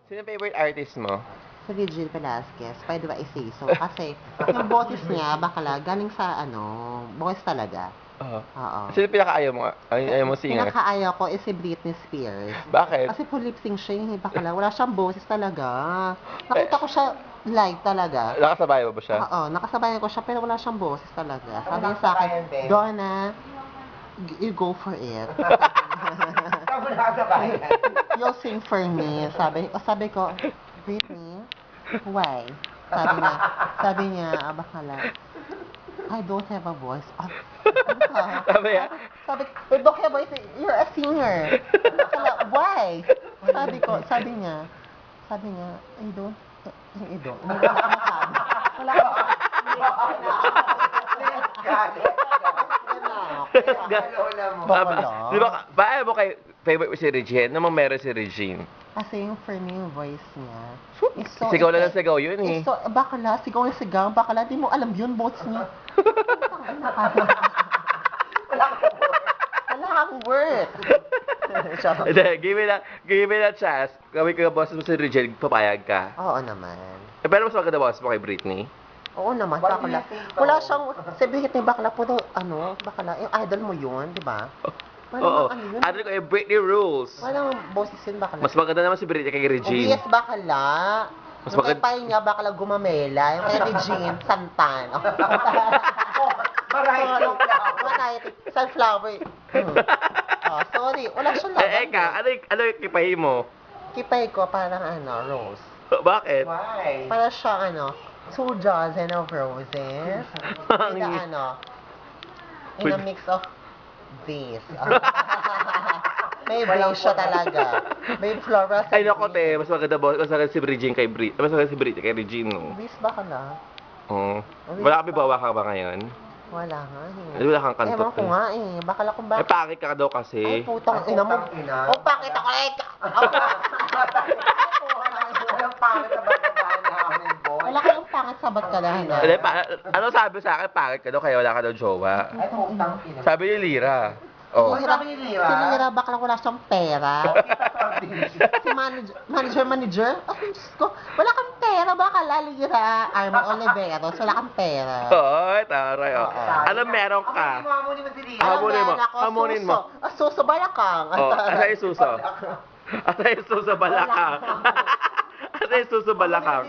Sino favorite artist mo? Si Regine Velasquez, pwede ba i-say so? Kasi yung boses niya, bakala, galing sa voice talaga. Oo. Oo. Sino pinaka-ayaw mo? Ayaw mo singer? Pinakaayaw ko is si Britney Spears. Bakit? Kasi full lip sync siya, yung bakala. Wala siyang boses talaga. Nakita ko siya live talaga. Nakasabay mo ba siya? Oo, nakasabayan ko siya pero wala siyang boses talaga. Sabi niya sa akin, Donna, you go for it. You'll sing for me. Sabi ko, Britney, why? Sabi niya, bakala, I don't have a voice. Sabi niya? Sabi ko, you don't have a voice, you're a singer. Bakala, why? Sabi niya, I don't, wala ka masabi. Wala ka Di ba, bae mo kay favorite mo si Regine? Ano mo meron si Regine? Kasi yung for me, yung voice niya, is so Sigaw na lang sigaw yun eh. So, bakala, sigaw na sigaw, bakala, di mo alam yun, bots niya. Wala kang work. Hindi, give me that chance. Gawin ko yung boss mo si Regine, papayag ka. Oo naman. Pero mas maganda boss mo kay Britney. Oo naman, bakala. Wala siyang, sabihin ni bakala, puro, bakala, yung idol mo yun, di ba? Oo. Yun? Ano ko yung Britney rules. Walang boses yun, bakala. Mas maganda naman si Britney kay Regine. Yes, bakala. Mas Yung maganda- kay niya, bakala gumamela. Yung kay Regine, santan. Variety. Sunflower. Oh, sorry. Wala siyang laban. Eka, ano yung kipay mo? Kipay ko parang rose. Bakit? Why? Para siyang 2 dozen of roses. Ang In a mix of this. May base siya talaga. May floral sa Ay, naku, te. Mas maganda si Regine kay Britney. Mas maganda si Britney kay Regine, no? Bis ba ka na? Oo. Wala kami bawa ka ba ngayon? Wala nga Wala kang kantot. Ewan ko nga Bakala kung Eh, bakit. pangit ka daw kasi. Ay, putang ina mo. ina. Oh, pangit ako. Walang pangit na bagay namin, boy. Wala kayong pangit sa ba't ka na. Hindi, ano sabi sa akin, pangit ka daw, kaya wala ka daw jowa. Ay, putang ina. Sabi ni Lira. Oh. Ay, sabi ni Lira? Si Lira, bakla wala siyang pera. Si manager. Ay, Diyos ko. Wala kang pera, bakala Lira. Arma Oliveros, wala kang pera. Oy, taray. Oh. Ano meron ka? Hamunin mo si Lira. Hamunin mo. Alam na, Hamunin mo. Suso balakang. Oh, asa yung suso? Asa yung suso balakang? Asa yung suso balakang?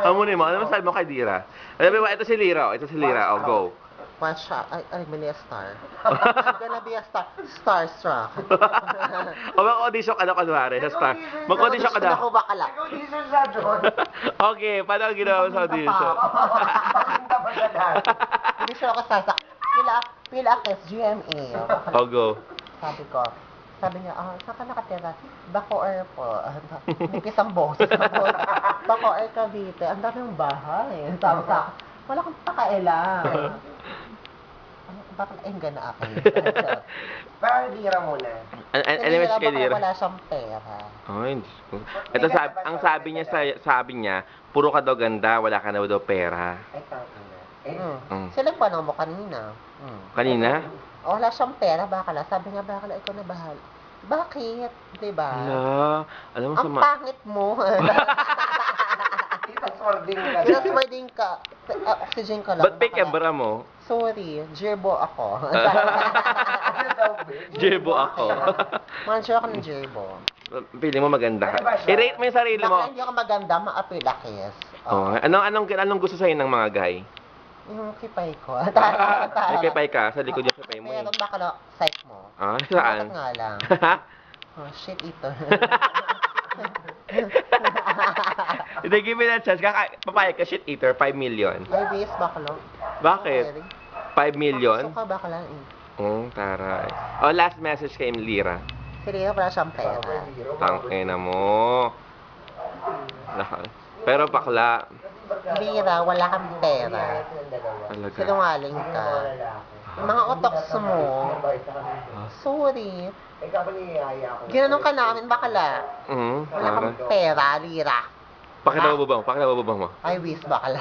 Hamunin mo. Ano masabi mo kay Lira? Alam mo, ito si Lira. Ito si Lira. Oh, go. One shot. I'm gonna be a star. I'm gonna be a star. Starstruck. O mag-audition ka na kunwari sa Star. Mag-audition ka na. Ako bakala. Ikaw di sa John. Okay, paano ang ginawa mo sa audition? Pakinta ba siya dahil? Hindi siya ako sasak. Pila akes, GMA. O, go. Sabi niya, saan ka nakatira? Bacoor po. Nipis ang boses. Bacoor, Cavite. Ang daming bahay. Sabi sa akin, wala kang pakailan. Bakit enggan na ako? Pero Lira muna. Anyway, si kay Lira. Wala siyang pera. Ay, Diyos ko. Ito, ang sabi niya, puro ka daw ganda, wala ka na daw pera. Ay, tangina. Sila pa mo kanina. Kanina? Wala siyang pera, bakala. Sabi niya, bakala, ikaw na bahal. Bakit? Diba? Hala, alam mo Ang pangit mo. Pinaswarding ka. Oxygen ka lang. Ba't may camera mo? Sorry, Jerbo ako. Jebo ako. Manager ako ng Jerbo. Feeling mo maganda ka. I-rate mo yung sarili mo. Baka hindi ako maganda, maapilakis. Oh, anong gusto sa'yo ng mga guy? Yung kipay ko. May kipay ka, sa likod yung kipay mo eh. Meron baka na site mo. Ah, saan? Bakit nga lang. Shit ito. Hindi, give me that chance. Papayag ka, shit eater, 5 million. Ay, bis, baka lang. Bakit? 5 million? Suka baka lang Taray. Oh, last message kay Lira. Serena, wala siyang pera. Tangina mo. Pero bakla. Lira, wala kang pera. Talaga. Sinungaling ka. Yung mga utoks mo, sorry. Ginanong ka namin, bakala. Wala kang pera, Lira. Pakita mo ba mo? Ay, wis, bakala.